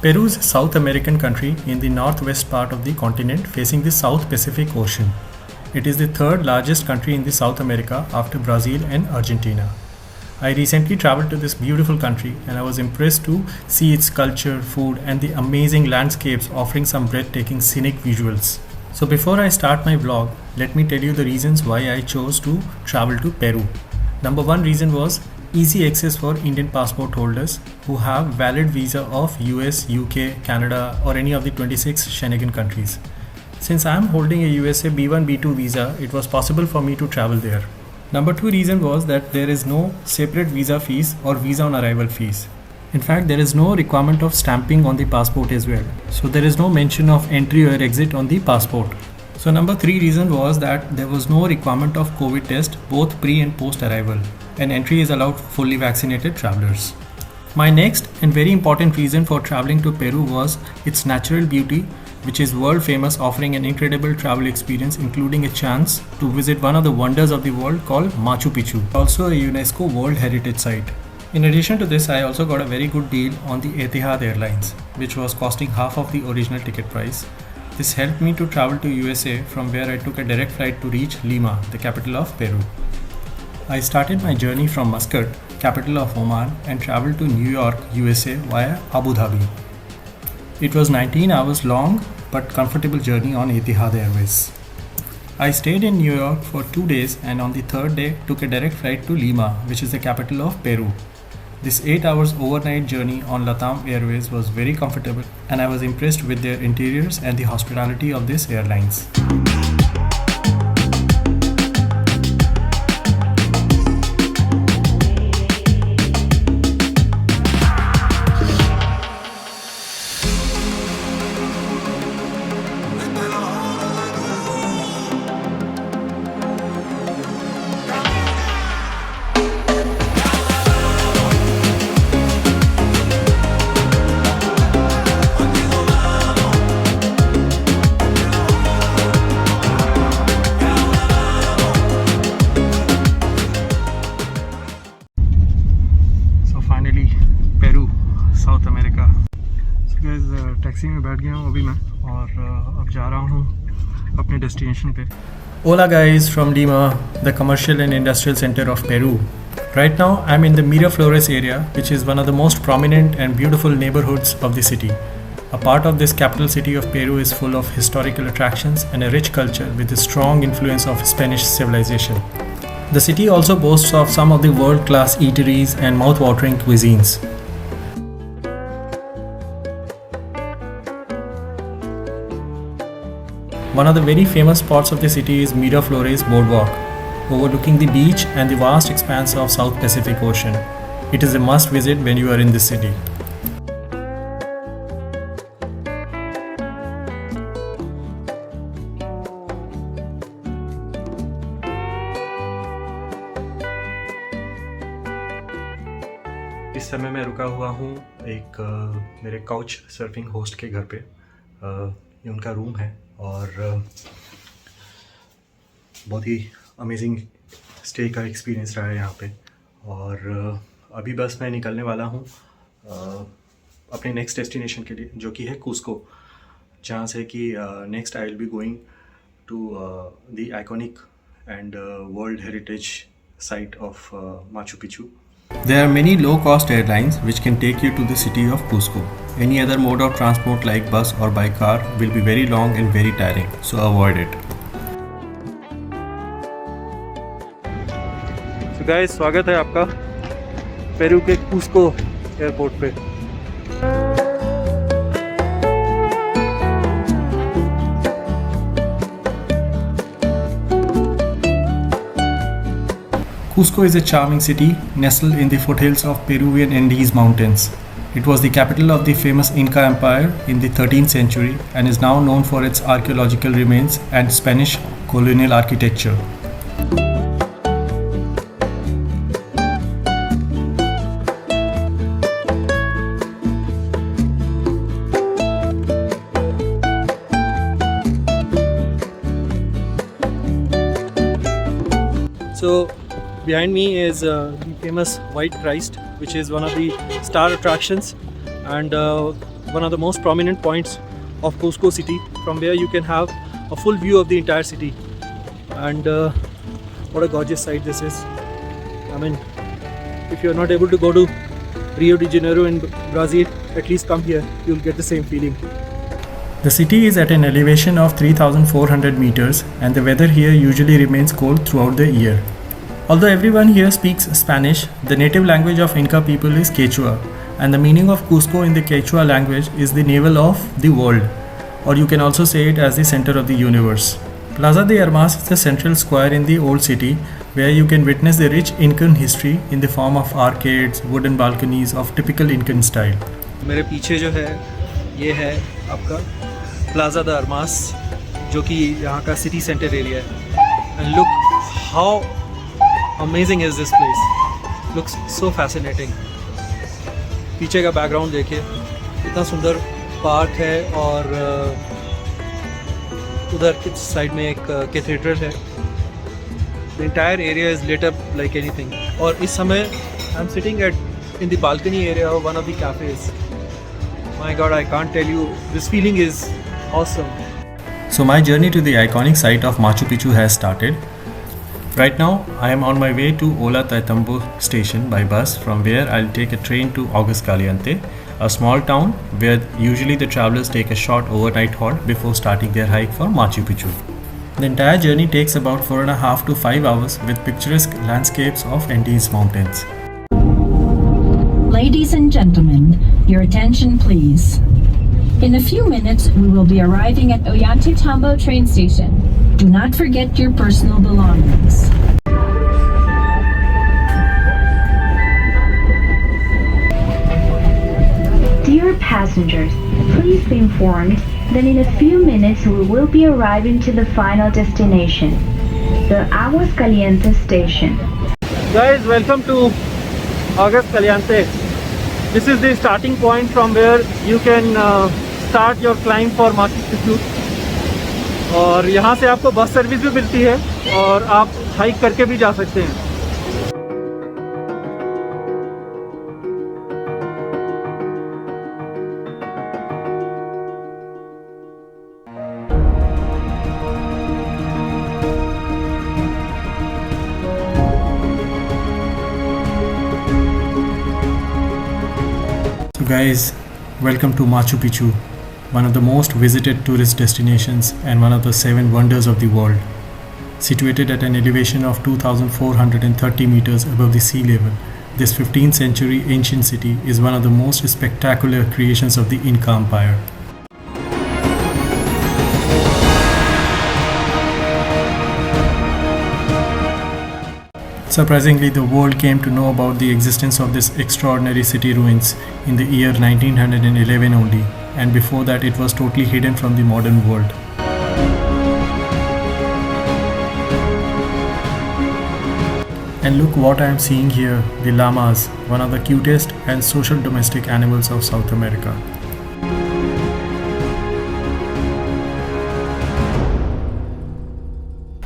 Peru is a South American country in the northwest part of the continent facing the South Pacific Ocean. It is the third largest country in the South America after Brazil and Argentina. I recently traveled to this beautiful country and I was impressed to see its culture, food and the amazing landscapes offering some breathtaking scenic visuals. So before I start my vlog, let me tell you the reasons why I chose to travel to Peru. Number one reason was easy access for Indian passport holders who have valid visa of US, UK, Canada or any of the 26 Schengen countries. Since I am holding a USA B1 B2 visa, it was possible for me to travel there. Number two reason was that there is no separate visa fees or visa on arrival fees. In fact, there is no requirement of stamping on the passport as well. So there is no mention of entry or exit on the passport. So number three reason was that there was no requirement of COVID test both pre and post arrival, and entry is allowed for fully vaccinated travelers. My next and very important reason for traveling to Peru was its natural beauty, which is world famous, offering an incredible travel experience including a chance to visit one of the wonders of the world called Machu Picchu, also a UNESCO World Heritage Site. In addition to this, I also got a very good deal on the Etihad Airways, which was costing half of the original ticket price. This helped me to travel to USA, from where I took a direct flight to reach Lima, the capital of Peru. I started my journey from Muscat, capital of Oman, and traveled to New York, USA via Abu Dhabi. It was 19 hours long but comfortable journey on Etihad Airways. I stayed in New York for 2 days and on the third day took a direct flight to Lima, which is the capital of Peru. This 8 hours overnight journey on Latam Airways was very comfortable and I was impressed with their interiors and the hospitality of these airlines. Taxi में बैठ गया हूँ अभी मैं और अब जा रहा हूँ अपने डेस्टिनेशन पे. Hola guys from Lima, the commercial and industrial center of Peru. Right now I'm in the Miraflores area, which is one of the most prominent and beautiful neighborhoods of the city. A part of this capital city of Peru is full of historical attractions and a rich culture with a strong influence of Spanish civilization. The city also boasts of some of the world-class eateries and mouth-watering cuisines. One of the very famous spots of the city is Miraflores Boardwalk, overlooking the beach and the vast expanse of South Pacific Ocean. It is a must visit when you are in this city. इस समय मैं रुका हुआ हूँ एक मेरे couch surfing host के घर पे. ये उनका रूम है और बहुत ही अमेजिंग स्टे का एक्सपीरियंस रहा है यहाँ पे. और अभी बस मैं निकलने वाला हूँ अपने नेक्स्ट डेस्टिनेशन के लिए, जो कि है कुस्को. जहाँ से कि next I will be going to the iconic and World Heritage site of Machu Picchu. There are many low-cost airlines which can take you to the city of Cusco. Any other mode of transport like bus or by car will be very long and very tiring, so avoid it. So guys, स्वागत है आपका Peru के कुस्को airport पे। Cusco is a charming city nestled in the foothills of Peruvian Andes Mountains. It was the capital of the famous Inca Empire in the 13th century and is now known for its archaeological remains and Spanish colonial architecture. So behind me is the famous White Christ, which is one of the star attractions and one of the most prominent points of Cusco city, from where you can have a full view of the entire city. And what a gorgeous sight this is. I mean, if you're not able to go to Rio de Janeiro in Brazil, at least come here, you'll get the same feeling. The city is at an elevation of 3,400 meters and the weather here usually remains cold throughout the year. Although everyone here speaks Spanish, the native language of Inca people is Quechua, and the meaning of Cusco in the Quechua language is the navel of the world, or you can also say it as the center of the universe. Plaza de Armas is the central square in the old city where you can witness the rich Incan history in the form of arcades, wooden balconies of typical Incan style. मेरे पीछे जो है ये है आपका plaza the Armas, जो कि यहाँ का सिटी सेंटर एरिया है. And look how amazing is this place. Looks so fascinating. पीछे का बैकग्राउंड देखिए, इतना सुंदर पार्क है और उधर की साइड में एक कैथेड्रल है. The entire area is lit up like anything. और इस समय I'm sitting in the balcony area of one of the cafes. My God, I can't tell you, this feeling is awesome. So my journey to the iconic site of Machu Picchu has started. Right now, I am on my way to Ollataytambo station by bus, from where I'll take a train to Aguas Caliente, a small town where usually the travelers take a short overnight halt before starting their hike for Machu Picchu. The entire journey takes about 4.5 to 5 hours with picturesque landscapes of Andes mountains. Ladies and gentlemen, your attention please. In a few minutes, we will be arriving at Ollataytambo train station. Do not forget your personal belongings. Dear passengers, please be informed that in a few minutes we will be arriving to the final destination, the Aguas Caliente station. Guys, welcome to Aguas Caliente. This is the starting point from where you can start your climb for Machu Picchu. और यहाँ से आपको bus service भी मिलती है और आप hike करके भी जा सकते हैं. So guys, welcome to Machu Picchu, one of the most visited tourist destinations and one of the 7 wonders of the world. Situated at an elevation of 2,430 meters above the sea level, this 15th century ancient city is one of the most spectacular creations of the Inca Empire. Surprisingly, the world came to know about the existence of this extraordinary city ruins in the year 1911 only, and before that it was totally hidden from the modern world. And look what I am seeing here, the llamas, one of the cutest and social domestic animals of South America.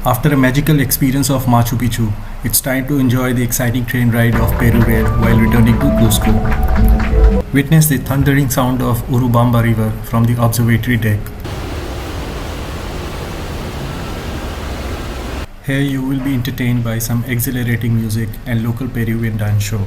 After a magical experience of Machu Picchu, it's time to enjoy the exciting train ride of Peru while returning to Cusco. Witness the thundering sound of Urubamba River from the observatory deck. Here you will be entertained by some exhilarating music and local Peruvian dance show.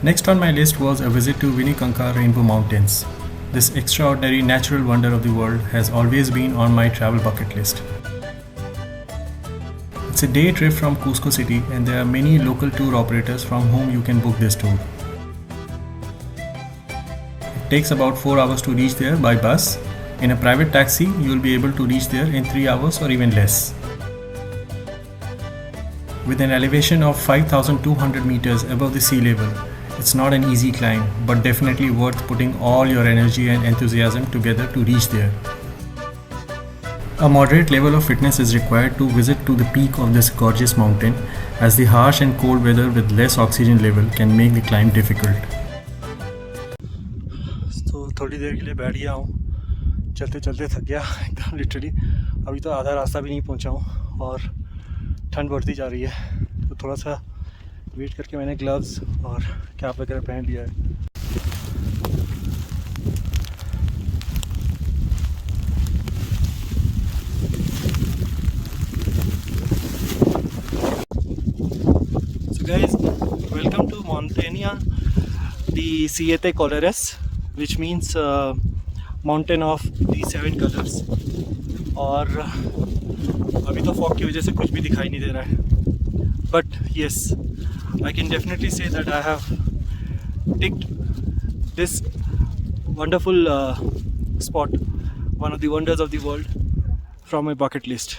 Next on my list was a visit to Vinicunca Rainbow Mountains. This extraordinary natural wonder of the world has always been on my travel bucket list. It's a day trip from Cusco city and there are many local tour operators from whom you can book this tour. It takes about 4 hours to reach there by bus. In a private taxi, you will be able to reach there in 3 hours or even less. With an elevation of 5,200 meters above the sea level, it's not an easy climb, but definitely worth putting all your energy and enthusiasm together to reach there. A moderate level of fitness is required to visit to the peak of this gorgeous mountain, as the harsh and cold weather with less oxygen level can make the climb difficult. तो थोड़ी देर के लिए बैठ गया हूँ, चलते चलते थक गया एकदम लिटरली। अभी तो आधा रास्ता भी नहीं पहुँचा हूँ और ठंड बढ़ती जा रही है, तो थोड़ा सा वेट करके मैंने ग्लव्स और कैप वगैरह पहन लिया है। So guys, welcome to Montaña de Siete Colores, which means mountain of the 7 colors. और अभी तो फॉग की वजह से कुछ भी दिखाई नहीं दे रहा है, but yes, I can definitely say that I have ticked this wonderful spot, one of the wonders of the world, from my bucket list.